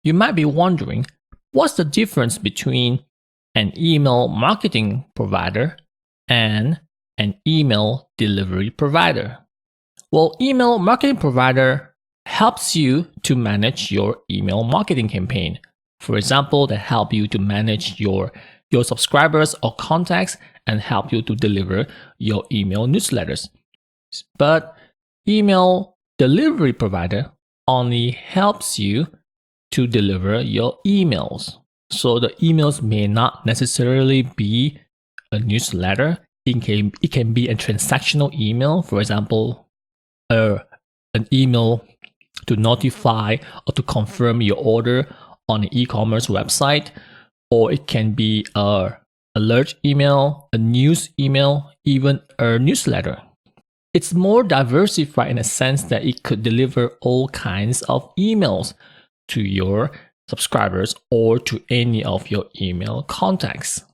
You might be wondering, what's the difference between an email marketing provider and an email delivery provider? Well, email marketing provider helps you to manage your email marketing campaign. For example, they help you to manage your subscribers or contacts and help you to deliver your email newsletters. But email delivery provider only helps you to deliver your emails. So the emails may not necessarily be a newsletter. It can be a transactional email, for example, an email to notify or to confirm your order on an e-commerce website, or it can be a alert email, a news email, even a newsletter. It's more diversified in a sense that it could deliver all kinds of emails to your subscribers or to any of your email contacts.